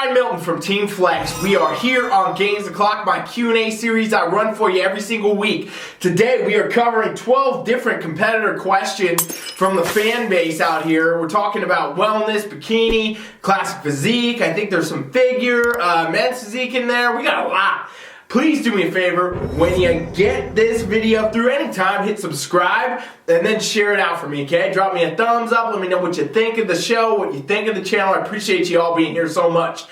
Ryan Milton from TeamFFLEX. We are here on Gainz the Clock, my Q&A series I run for you every single week. Today we are covering 12 different competitor questions from the fan base out here. We're talking about wellness, bikini, classic physique. I think there's some figure, men's physique in there. We got a lot. Please do me a favor, when you get this video through anytime, hit subscribe and then share it out for me, okay? Drop me a thumbs up, let me know what you think of the show, what you think of the channel. I appreciate you all being here so much.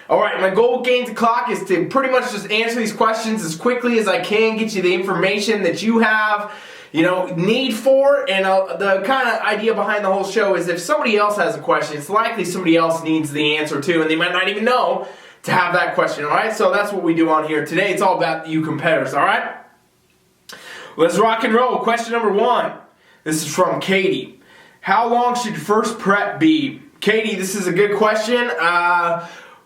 Alright, my goal with Gainz the Clock is to pretty much just answer these questions as quickly as I can, get you the information that you have, need for, and the kind of idea behind the whole show is if somebody else has a question, it's likely somebody else needs the answer too, and they might not even know to have that question, alright? So that's what we do on here. Today it's all about you competitors, alright? Let's rock and roll. Question number 1. This is from Katie. How long should your first prep be? Katie, this is a good question.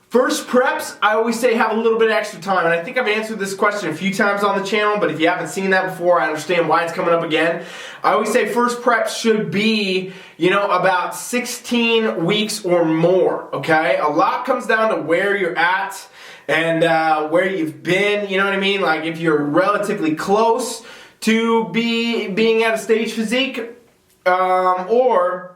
First preps, I always say have a little bit of extra time, and I think I've answered this question a few times on the channel, but if you haven't seen that before, I understand why it's coming up again. I always say first preps should be, about 16 weeks or more, okay? A lot comes down to where you're at and where you've been, you know what I mean? Like if you're relatively close to being at a stage physique, or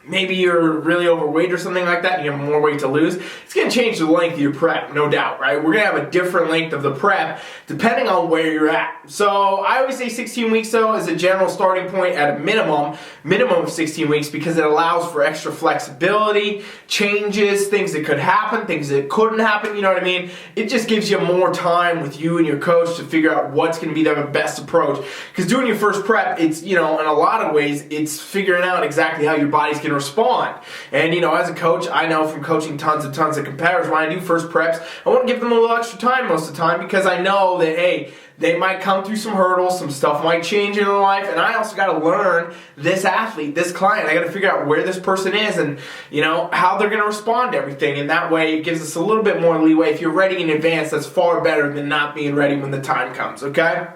maybe you're really overweight or something like that and you have more weight to lose, it's going to change the length of your prep, no doubt, right? We're going to have a different length of the prep depending on where you're at. So I always say 16 weeks though is a general starting point at a minimum of 16 weeks because it allows for extra flexibility, changes, things that could happen, things that couldn't happen, you know what I mean? It just gives you more time with you and your coach to figure out what's going to be the best approach. Because doing your first prep, it's, in a lot of ways, it's figuring out exactly how your body's going to respond. And as a coach, I know from coaching tons of competitors, when I do first preps, I want to give them a little extra time most of the time because I know that, hey, they might come through some hurdles, some stuff might change in their life, and I also got to learn this athlete, this client. I got to figure out where this person is and, how they're going to respond to everything. And that way it gives us a little bit more leeway. If you're ready in advance, that's far better than not being ready when the time comes, okay?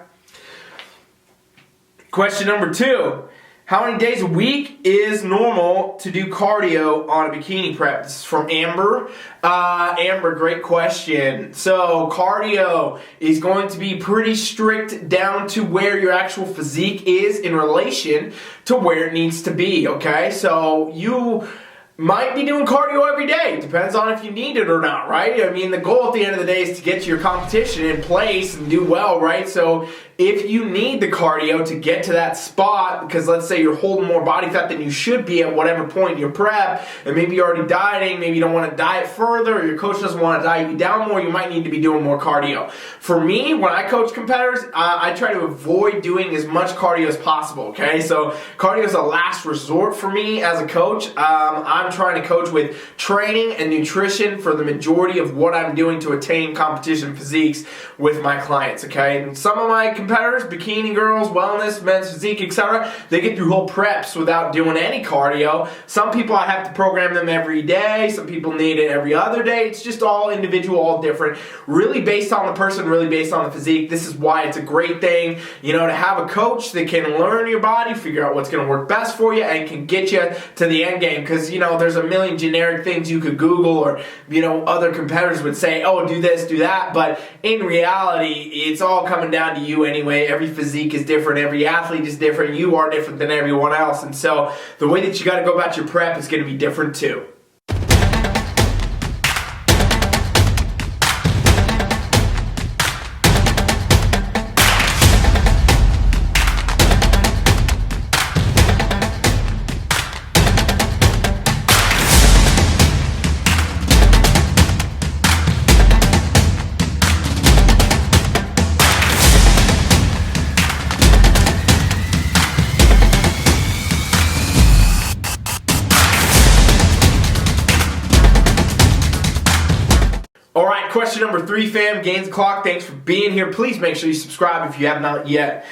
Question number 2. How many days a week is normal to do cardio on a bikini prep? This is from Amber. Amber, great question. So cardio is going to be pretty strict down to where your actual physique is in relation to where it needs to be, okay? So you might be doing cardio every day. Depends on if you need it or not, right? I mean, the goal at the end of the day is to get to your competition in place and do well, right? So if you need the cardio to get to that spot, because let's say you're holding more body fat than you should be at whatever point in your prep, and maybe you're already dieting, maybe you don't want to diet further, or your coach doesn't want to diet you down more, you might need to be doing more cardio. For me, when I coach competitors, I try to avoid doing as much cardio as possible, okay? So cardio is a last resort for me as a coach. I'm trying to coach with training and nutrition for the majority of what I'm doing to attain competition physiques with my clients, okay? And some of my competitors, bikini girls, wellness, men's physique, etc., they get through whole preps without doing any cardio. Some people I have to program them every day. Some people need it every other day. It's just all individual, all different. Really based on the person, really based on the physique. This is why it's a great thing, to have a coach that can learn your body, figure out what's going to work best for you, and can get you to the end game. Because, there's a million generic things you could Google or, other competitors would say, oh, do this, do that. But in reality, it's all coming down to you anyway. Every physique is different. Every athlete is different. You are different than everyone else. And so the way that you got to go about your prep is going to be different too. Alright, question number 3, fam. Gainz the Clock, thanks for being here. Please make sure you subscribe if you have not yet.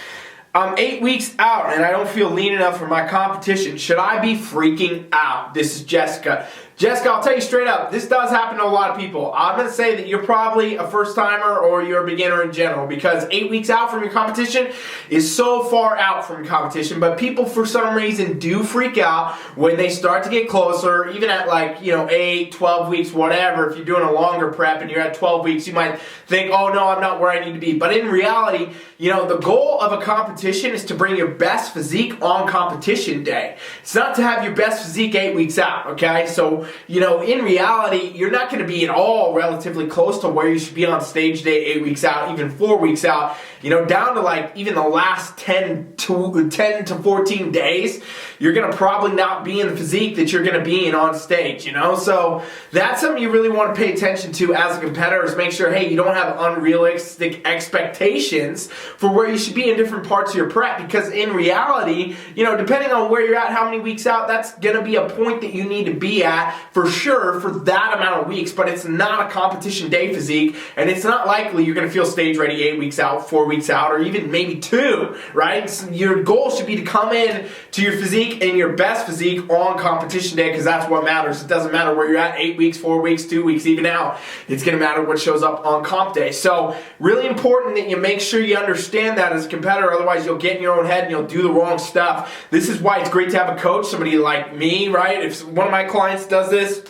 I'm 8 weeks out and I don't feel lean enough for my competition. Should I be freaking out? This is Jessica. Jessica, I'll tell you straight up, this does happen to a lot of people. I'm going to say that you're probably a first-timer or you're a beginner in general, because 8 weeks out from your competition is so far out from your competition, but people for some reason do freak out when they start to get closer, even at 8, 12 weeks, whatever. If you're doing a longer prep and you're at 12 weeks, you might think, oh no, I'm not where I need to be. But in reality, the goal of a competition is to bring your best physique on competition day. It's not to have your best physique 8 weeks out, okay? So, in reality, you're not going to be at all relatively close to where you should be on stage day 8 weeks out, even 4 weeks out, down to even the last 10 to 14 days, you're going to probably not be in the physique that you're going to be in on stage, So that's something you really want to pay attention to as a competitor, is make sure, hey, you don't have unrealistic expectations for where you should be in different parts of your prep, because in reality, depending on where you're at, how many weeks out, that's going to be a point that you need to be at for sure for that amount of weeks, but it's not a competition day physique, and it's not likely you're going to feel stage ready 8 weeks out, 4 weeks out, or even maybe 2, right? So your goal should be to come in to your physique and your best physique on competition day, because that's what matters. It doesn't matter where you're at 8 weeks, 4 weeks, 2 weeks, even out. It's going to matter what shows up on comp day. So really important that you make sure you understand that as a competitor, otherwise you'll get in your own head and you'll do the wrong stuff. This is why it's great to have a coach, somebody like me, right? If one of my clients does this,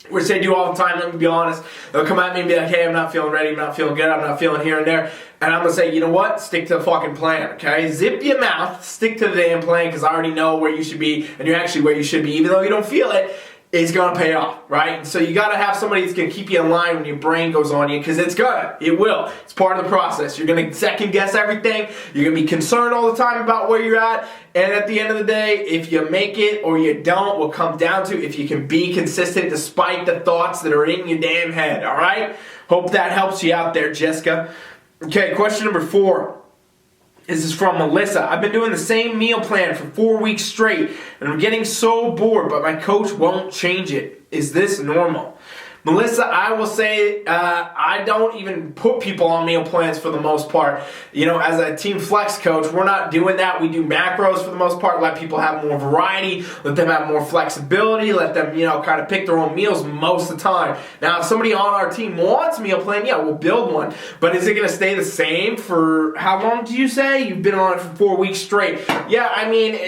which they do all the time, let me be honest, they'll come at me and be like, hey, I'm not feeling ready, I'm not feeling good, I'm not feeling here and there. And I'm going to say, you know what? Stick to the fucking plan, okay? Zip your mouth, stick to the damn plan, because I already know where you should be, and you're actually where you should be. Even though you don't feel it, it's going to pay off, right? And so you got to have somebody that's going to keep you in line when your brain goes on you, because it will. It's part of the process. You're going to second guess everything. You're going to be concerned all the time about where you're at. And at the end of the day, if you make it or you don't, will come down to if you can be consistent despite the thoughts that are in your damn head, all right? Hope that helps you out there, Jessica. Okay, question number 4. This is from Melissa. I've been doing the same meal plan for 4 weeks straight, and I'm getting so bored, but my coach won't change it. Is this normal? Melissa, I will say I don't even put people on meal plans for the most part. As a TeamFFLEX coach, we're not doing that. We do macros for the most part, let people have more variety, let them have more flexibility, let them, kind of pick their own meals most of the time. Now, if somebody on our team wants a meal plan, yeah, we'll build one. But is it going to stay the same for, how long did you say? You've been on it for 4 weeks straight. Yeah, I mean,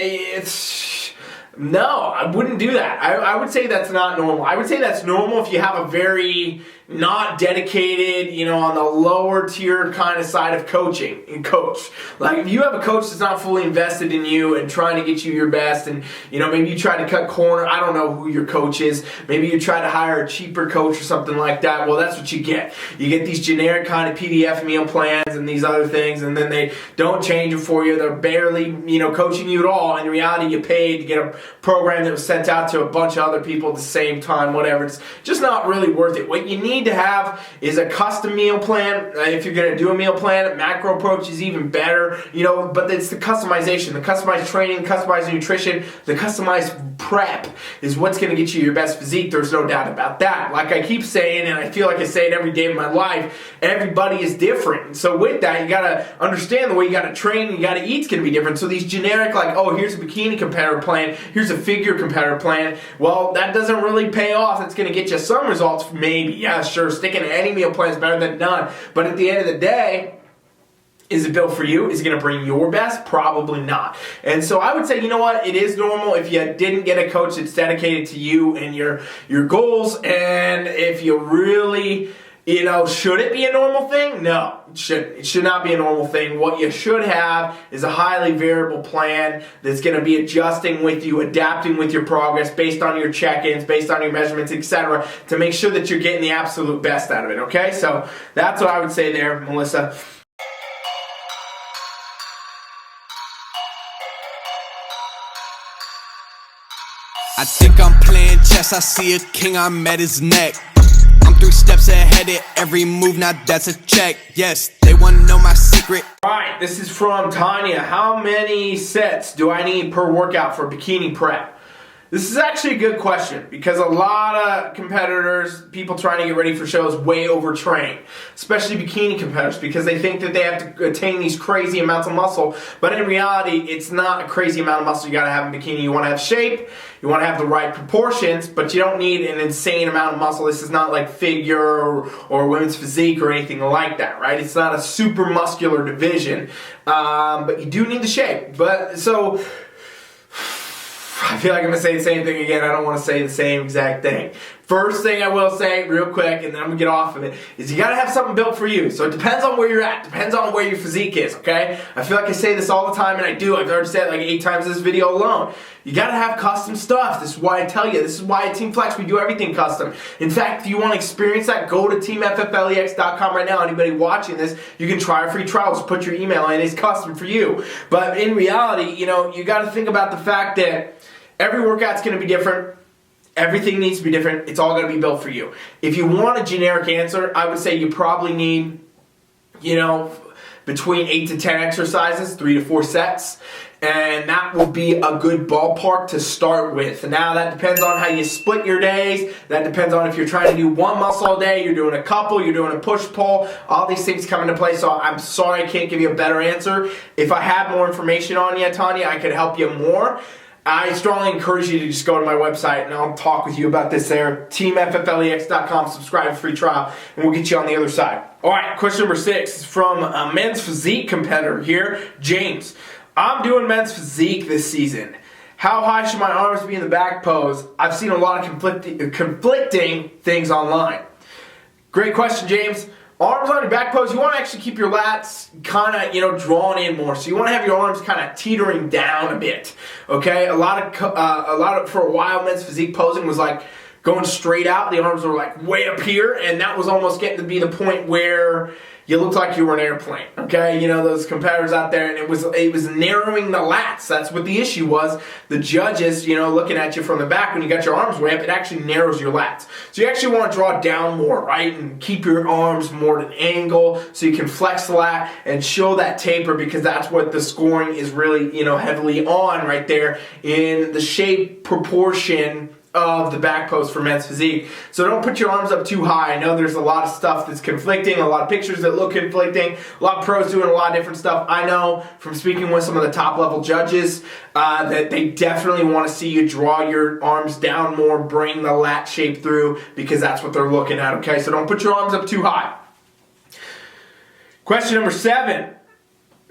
no, I wouldn't do that. I would say that's not normal. I would say that's normal if you have a very not dedicated, on the lower tier kind of side of coaching and coach. Like if you have a coach that's not fully invested in you and trying to get you your best, and maybe you try to cut corner. I don't know who your coach is. Maybe you try to hire a cheaper coach or something like that. Well, that's what you get. You get these generic kind of PDF meal plans and these other things, and then they don't change it for you. They're barely, coaching you at all. In reality, you paid to get a program that was sent out to a bunch of other people at the same time, whatever. It's just not really worth it. What you need to have is a custom meal plan. If you're going to do a meal plan, macro approach is even better, but it's the customization, the customized training, the customized nutrition, the customized prep is what's going to get you your best physique. There's no doubt about that. Like I keep saying, and I feel like I say it every day of my life, everybody is different. And so with that, you got to understand the way you got to train and you got to eat is going to be different. So these generic, like, oh, here's a bikini competitor plan, here's a figure competitor plan, well, that doesn't really pay off. That's going to get you some results, maybe. Yeah, sure, sticking to any meal plan is better than none. But at the end of the day, is it built for you? Is it going to bring your best? Probably not. And so I would say, it is normal if you didn't get a coach that's dedicated to you and your goals. And if you really, should it be a normal thing? No, it shouldn't. It should not be a normal thing. What you should have is a highly variable plan that's going to be adjusting with you, adapting with your progress based on your check-ins, based on your measurements, etc., to make sure that you're getting the absolute best out of it, okay? So that's what I would say there, Melissa. I think I'm playing chess, I see a king, I'm at his neck. I'm 3 steps ahead of every move, now that's a check. Yes, they want to know my secret. Alright, this is from Tanya. How many sets do I need per workout for bikini prep? This is actually a good question because a lot of competitors, people trying to get ready for shows, way overtrain, especially bikini competitors, because they think that they have to attain these crazy amounts of muscle. But in reality, it's not a crazy amount of muscle you got to have in bikini. You want to have shape, you want to have the right proportions, but you don't need an insane amount of muscle. This is not like figure or women's physique or anything like that, right? It's not a super muscular division, but you do need the shape. But so I feel like I'm going to say the same thing again. I don't want to say the same exact thing. First thing I will say real quick, and then I'm going to get off of it, is you got to have something built for you. So it depends on where you're at. Depends on where your physique is, okay? I feel like I say this all the time, and I do. I've already said it like 8 times in this video alone. You got to have custom stuff. This is why I tell you. This is why at TeamFFLEX we do everything custom. In fact, if you want to experience that, go to TeamFFLEX.com right now. Anybody watching this, you can try a free trial. Just put your email in. It's custom for you. But in reality, you know, you got to think about the fact that every workout's going to be different. Everything needs to be different. It's all going to be built for you. If you want a generic answer, I would say you probably need, you know, between 8 to 10 exercises, 3 to 4 sets. And that will be a good ballpark to start with. Now that depends on how you split your days. That depends on if you're trying to do one muscle a day, you're doing a couple, you're doing a push-pull. All these things come into play, so I'm sorry I can't give you a better answer. If I had more information on you, Tanya, I could help you more. I strongly encourage you to just go to my website and I'll talk with you about this there. TeamFFLEX.com, subscribe, free trial, and we'll get you on the other side. Alright, question number 6 is from a men's physique competitor here, James. I'm doing men's physique this season. How high should my arms be in the back pose? I've seen a lot of conflicting things online. Great question, James. Arms on your back pose, you want to actually keep your lats kind of, you know, drawn in more. So you want to have your arms kind of teetering down a bit. Okay? A lot of for a while, men's physique posing was like going straight out. The arms were like way up here, and that was almost getting to be the point where you looked like you were an airplane, okay? You know, those competitors out there, and it was narrowing the lats. That's what the issue was. The judges, you know, looking at you from the back when you got your arms way up, it actually narrows your lats. So you actually want to draw down more, right? And keep your arms more at an angle so you can flex the lat and show that taper, because that's what the scoring is really, you know, heavily on right there in the shape proportion of the back pose for men's physique. So don't put your arms up too high. I know there's a lot of stuff that's conflicting, a lot of pictures that look conflicting, a lot of pros doing a lot of different stuff. I know from speaking with some of the top level judges that they definitely want to see you draw your arms down more, bring the lat shape through, because that's what they're looking at, okay? So don't put your arms up too high. Question number 7.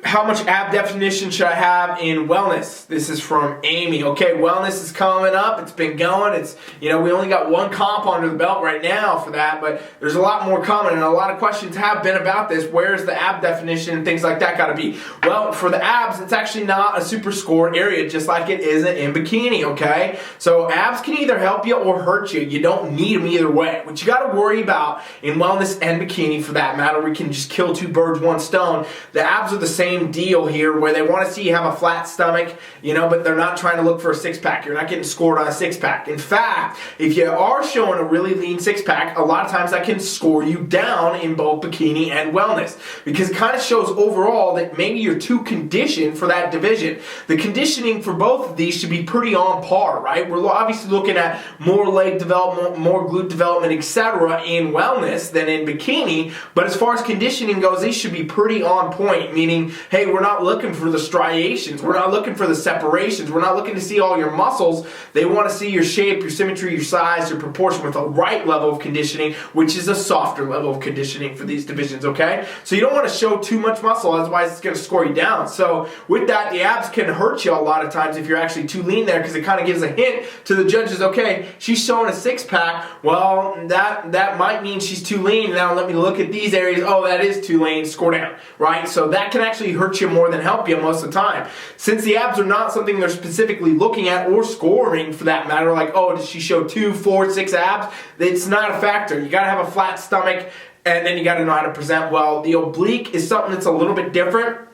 How much ab definition should I have in wellness? This is from Amy. Okay, wellness is coming up. It's been going. It's, you know, we only got one comp under the belt right now for that, but there's a lot more coming, and a lot of questions have been about this. Where's the ab definition and things like that got to be? Well, for the abs, it's actually not a super score area, just like it isn't in bikini, okay? So abs can either help you or hurt you. You don't need them either way. What you got to worry about in wellness and bikini, for that matter, we can just kill 2 birds, 1 stone. The abs are the same deal here, where they want to see you have a flat stomach, you know, but they're not trying to look for a 6-pack. You're not getting scored on a 6-pack. In fact, if you are showing a really lean 6-pack, a lot of times that can score you down in both bikini and wellness, because it kind of shows overall that maybe you're too conditioned for that division. The conditioning for both of these should be pretty on par, right? We're obviously looking at more leg development, more glute development, etc. in wellness than in bikini, but as far as conditioning goes, these should be pretty on point, meaning, hey, we're not looking for the striations. We're not looking for the separations. We're not looking to see all your muscles. They want to see your shape, your symmetry, your size, your proportion with a right level of conditioning, which is a softer level of conditioning for these divisions, okay? So you don't want to show too much muscle, otherwise it's going to score you down. So with that, the abs can hurt you a lot of times if you're actually too lean there, because it kind of gives a hint to the judges, okay, she's showing a 6-pack. Well, that might mean she's too lean. Now let me look at these areas. Oh, that is too lean. Score down, right? So that can actually hurt you more than help you most of the time. Since the abs are not something they're specifically looking at or scoring for that matter, like, oh, does she show 2, 4, 6 abs? It's not a factor. You got to have a flat stomach, and then you got to know how to present well. The oblique is something that's a little bit different.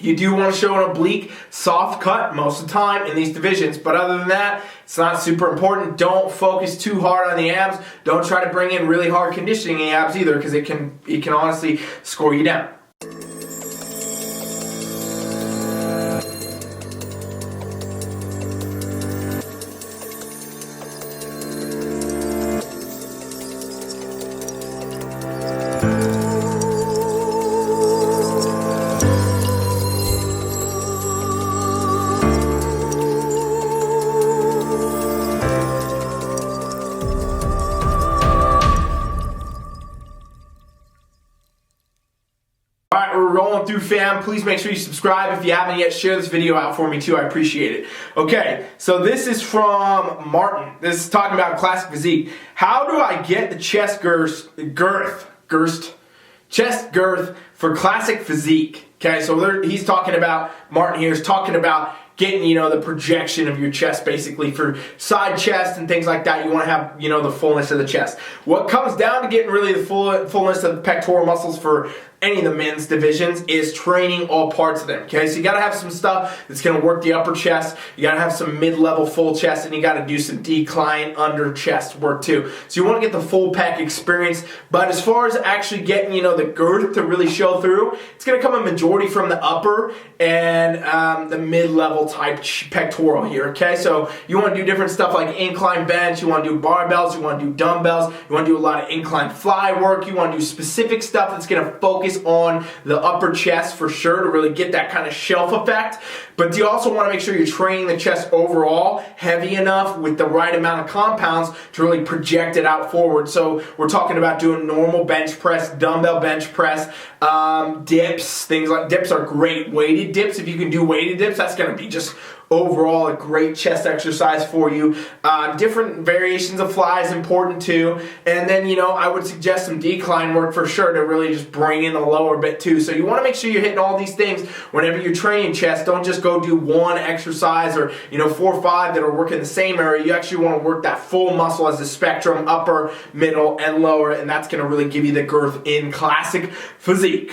You do want to show an oblique soft cut most of the time in these divisions, but other than that, it's not super important. Don't focus too hard on the abs. Don't try to bring in really hard conditioning in the abs either, because it can honestly score you down. Alright, we're rolling through, fam. Please make sure you subscribe. If you haven't yet, share this video out for me too. I appreciate it. Okay, so this is from Martin. This is talking about classic physique. How do I get the chest girth for classic physique? Okay, so he's talking about, Martin here is talking about getting, you know, the projection of your chest, basically for side chest and things like that. You want to have, you know, the fullness of the chest. What comes down to getting really the fullness of the pectoral muscles for any of the men's divisions is training all parts of them. Okay, so you got to have some stuff that's going to work the upper chest. You got to have some mid-level full chest, and you got to do some decline under chest work too. So you want to get the full pec experience. But as far as actually getting, you know, the girth to really show through, it's going to come a majority from the upper and the mid-level type pectoral here. Okay, so you want to do different stuff like incline bench. You want to do barbells. You want to do dumbbells. You want to do a lot of incline fly work. You want to do specific stuff that's going to focus on the upper chest for sure to really get that kind of shelf effect. But you also want to make sure you're training the chest overall heavy enough with the right amount of compounds to really project it out forward. So we're talking about doing normal bench press, dumbbell bench press, dips. Things like dips are great. Weighted dips, if you can do weighted dips, that's going to be just overall a great chest exercise for you. Different variations of fly is important too. And then, you know, I would suggest some decline work for sure to really just bring in the lower bit too. So you want to make sure you're hitting all these things whenever you're training chest. Don't just go do one exercise or, you know, 4 or 5 that are working the same area. You actually want to work that full muscle as a spectrum, upper, middle, and lower, and that's going to really give you the girth in classic physique.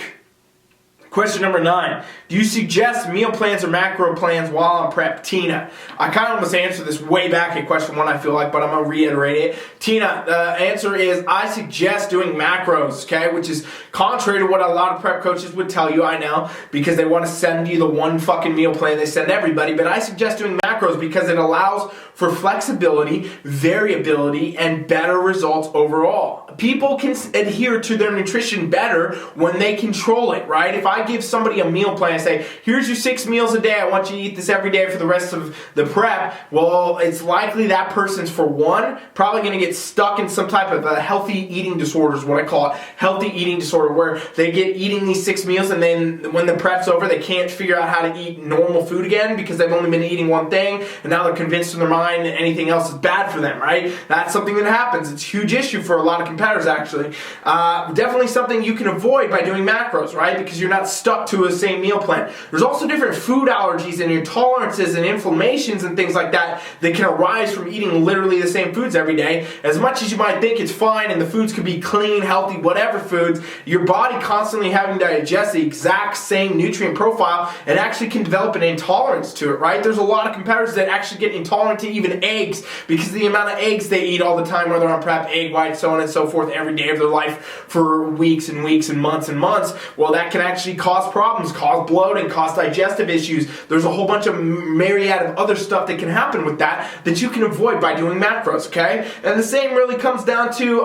Question number 9. Do you suggest meal plans or macro plans while on prep? Tina. I kind of almost answered this way back in question 1, I feel like, but I'm going to reiterate it. Tina, the answer is I suggest doing macros, okay, which is contrary to what a lot of prep coaches would tell you, I know, because they want to send you the one fucking meal plan they send everybody, but I suggest doing macros because it allows for flexibility, variability, and better results overall. People can adhere to their nutrition better when they control it, right? If I give somebody a meal plan and say, here's your 6 meals a day, I want you to eat this every day for the rest of the prep, well, it's likely that person's, for one, probably going to get stuck in some type of a healthy eating disorder is what I call it, healthy eating disorder, where they get eating these 6 meals and then when the prep's over, they can't figure out how to eat normal food again because they've only been eating one thing, and now they're convinced in their mind that anything else is bad for them, right? That's something that happens. It's a huge issue for a lot of competitors, actually. Definitely something you can avoid by doing macros, right? Because you're not stuck to a same meal plan. There's also different food allergies and intolerances and inflammations and things like that that can arise from eating literally the same foods every day. As much as you might think it's fine and the foods could be clean, healthy, whatever foods, your body constantly having to digest the exact same nutrient profile and actually can develop an intolerance to it, right? There's a lot of competitors that actually get intolerant to even eggs because of the amount of eggs they eat all the time, whether on prep, egg whites, so on and so forth, every day of their life for weeks and weeks and months and months. Well, that can actually cause problems, cause bloating, cause digestive issues. There's a whole bunch of myriad of other stuff that can happen with that you can avoid by doing macros, okay? And the same really comes down to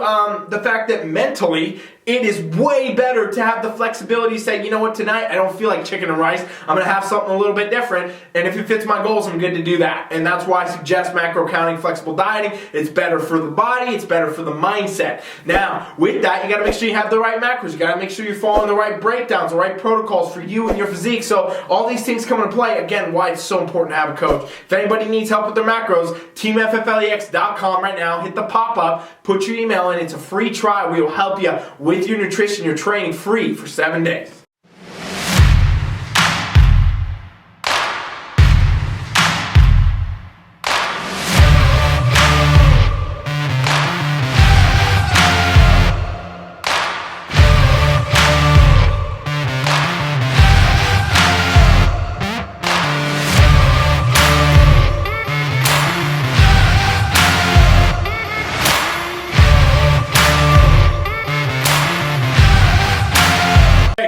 the fact that mentally, it is way better to have the flexibility to say, you know what, tonight I don't feel like chicken and rice. I'm going to have something a little bit different, and if it fits my goals, I'm good to do that. And that's why I suggest macro counting, flexible dieting. It's better for the body. It's better for the mindset. Now, with that, you got to make sure you have the right macros. You got to make sure you're following the right breakdowns, the right protocols for you and your physique. So all these things come into play. Again, why it's so important to have a coach. If anybody needs help with their macros, TeamFFLEX.com right now. Hit the pop-up. Put your email in. It's a free trial. We will help you with your nutrition, your training, free for 7 days.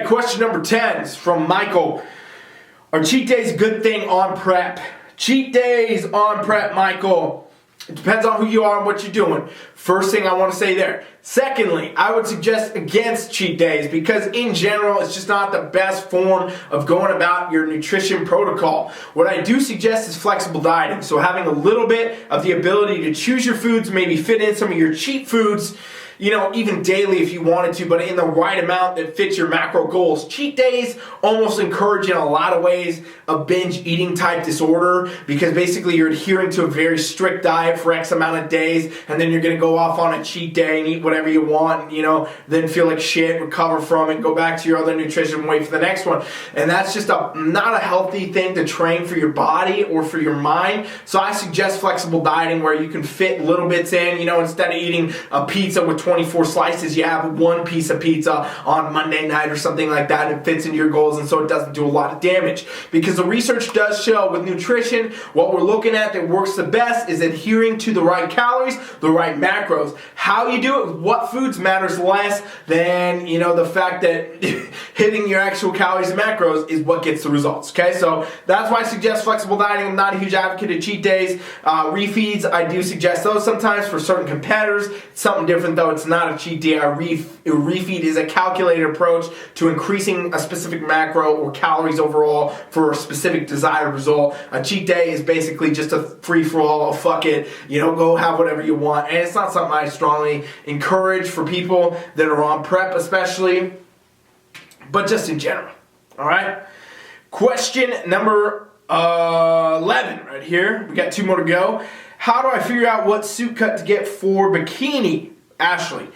Question number 10 is from Michael. Are cheat days a good thing on prep? Cheat days on prep, Michael. It depends on who you are and what you're doing. First thing I want to say there. Secondly, I would suggest against cheat days because in general, it's just not the best form of going about your nutrition protocol. What I do suggest is flexible dieting. So having a little bit of the ability to choose your foods, maybe fit in some of your cheat foods, you know, even daily if you wanted to, but in the right amount that fits your macro goals. Cheat days almost encourage in a lot of ways a binge eating type disorder because basically you're adhering to a very strict diet for X amount of days and then you're going to go off on a cheat day and eat whatever you want and, you know, then feel like shit, recover from it, go back to your other nutrition, wait for the next one. And that's just not a healthy thing to train for your body or for your mind. So I suggest flexible dieting where you can fit little bits in, you know, instead of eating a pizza with 24 slices, you have one piece of pizza on Monday night or something like that. It fits into your goals and so it doesn't do a lot of damage. Because the research does show with nutrition, what we're looking at that works the best is adhering to the right calories, the right macros. How you do it, what foods matters less than, you know, the fact that hitting your actual calories and macros is what gets the results. Okay, so that's why I suggest flexible dieting. I'm not a huge advocate of cheat days. Refeeds, I do suggest those sometimes for certain competitors. It's something different though. It's not a cheat day. A refeed is a calculated approach to increasing a specific macro or calories overall for a specific desired result. A cheat day is basically just a free-for-all, fuck it, you know, go have whatever you want. And it's not something I strongly encourage for people that are on prep especially, but just in general. All right? Question number 11 right here. We got 2 more to go. How do I figure out what suit cut to get for bikini? Ashley,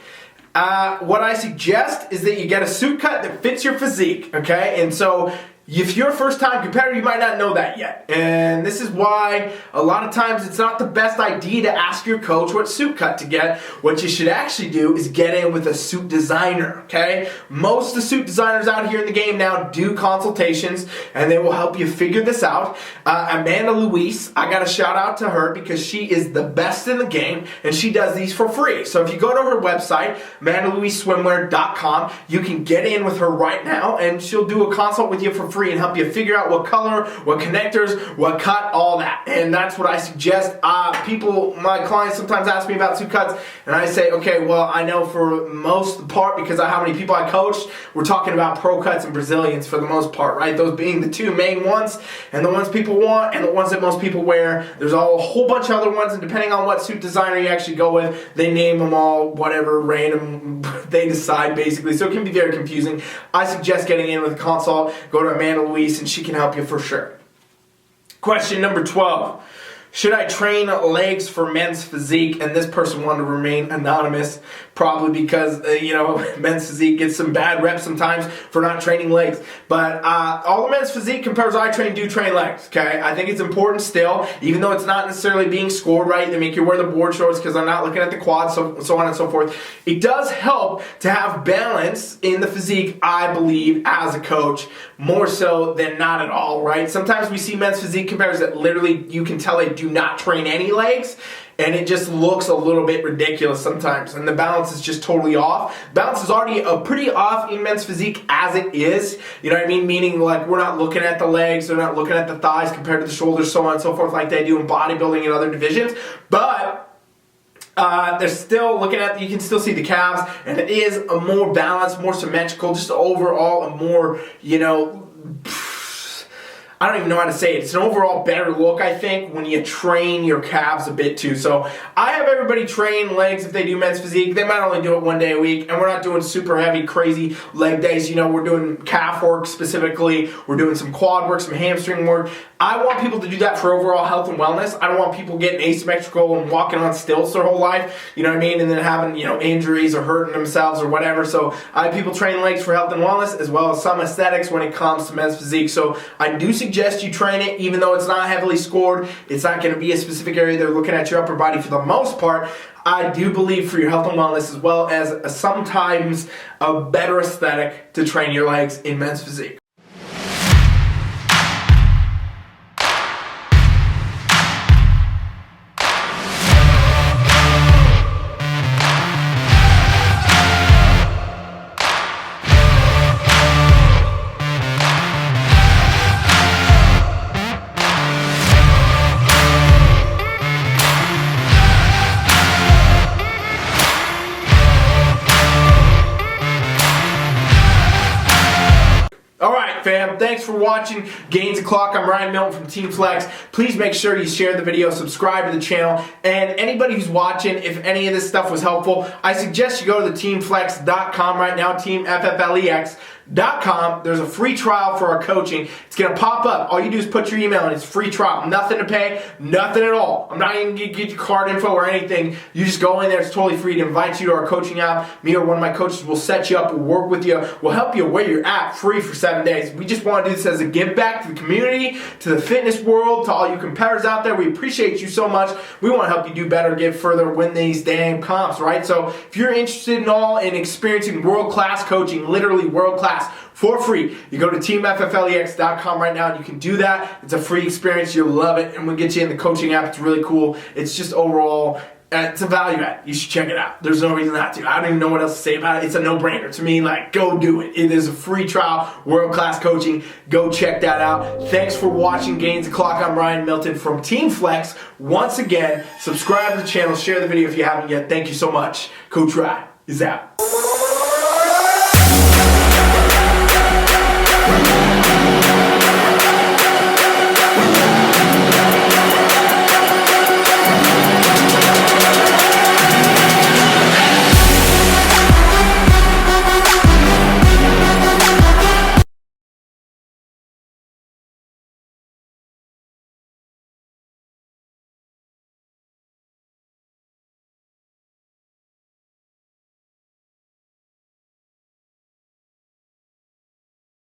what I suggest is that you get a suit cut that fits your physique, okay? And so if you're a first-time competitor, you might not know that yet. And this is why a lot of times it's not the best idea to ask your coach what suit cut to get. What you should actually do is get in with a suit designer, okay? Most of the suit designers out here in the game now do consultations, and they will help you figure this out. Amanda Luis, I got a shout out to her because she is the best in the game, and she does these for free. So if you go to her website, AmandaLuisSwimwear.com, you can get in with her right now, and she'll do a consult with you for free and help you figure out what color, what connectors, what cut, all that. And that's what I suggest. My clients sometimes ask me about suit cuts, and I say, okay, well, I know for most part, because of how many people I coached, we're talking about pro cuts and Brazilians for the most part, right? Those being the 2 main ones, and the ones people want, and the ones that most people wear. There's a whole bunch of other ones, and depending on what suit designer you actually go with, they name them all whatever random they decide, basically. So it can be very confusing. I suggest getting in with a consult. Go to Amanda Luis, and she can help you for sure. Question number 12. Should I train legs for men's physique? And this person wanted to remain anonymous, probably because, men's physique gets some bad reps sometimes for not training legs. But all the men's physique compares I train do train legs, okay? I think it's important still, even though it's not necessarily being scored right. They make you wear the board shorts because I'm not looking at the quads, so on and so forth. It does help to have balance in the physique, I believe, as a coach, more so than not at all, right? Sometimes we see men's physique compares that literally you can tell they do not train any legs, and it just looks a little bit ridiculous sometimes, and the balance is just totally off. Balance is already pretty off in men's physique as it is, you know what I mean? Meaning, like, we're not looking at the legs, they're not looking at the thighs compared to the shoulders, so on and so forth, like they do in bodybuilding and other divisions, but they're still looking at, you can still see the calves, and it is a more balanced, more symmetrical, just overall a more, I don't even know how to say it. It's an overall better look, I think, when you train your calves a bit too. So I have everybody train legs if they do men's physique. They might only do it 1 day a week, and we're not doing super heavy, crazy leg days. We're doing calf work specifically. We're doing some quad work, some hamstring work. I want people to do that for overall health and wellness. I don't want people getting asymmetrical and walking on stilts their whole life, you know what I mean, and then having, injuries or hurting themselves or whatever. So I have people train legs for health and wellness as well as some aesthetics when it comes to men's physique. So I do suggest you train it, even though it's not heavily scored. It's not going to be a specific area they're looking at your upper body for the most part. I do believe for your health and wellness as well as sometimes a better aesthetic to train your legs in men's physique. thanks for watching Gainz the Clock. I'm Ryan Milton from TeamFFLEX. Please make sure you share the video, subscribe to the channel, and anybody who's watching, if any of this stuff was helpful, I suggest you go to the TeamFFLEX.com right now, TeamFFLEX.com. There's a free trial for our coaching. It's going to pop up. All you do is put your email in. It's a free trial. Nothing to pay, nothing at all. I'm not even going to get your card info or anything. You just go in there. It's totally free to invite you to our coaching app. Me or one of my coaches will set you up. We'll work with you. We'll help you where you're at free for 7 days. We just want to do this as a give back to the community, to the fitness world, to all you competitors out there. We appreciate you so much. We want to help you do better, get further, win these damn comps, right? So if you're interested in experiencing world-class coaching, literally world-class, for free, you go to TeamFFLEX.com right now and you can do that. It's a free experience. You'll love it, and we'll get you in the coaching app. It's really cool. It's just overall, it's a value add. You should check it out. There's no reason not to. I don't even know what else to say about it. It's a no-brainer to me. Like, go do it. It is a free trial, world-class coaching. Go check that out. Thanks for watching Gainz the Clock. I'm Ryan Milton from TeamFFLEX. Once again, subscribe to the channel, share the video if you haven't yet. Thank you so much. Coach Ryan is out.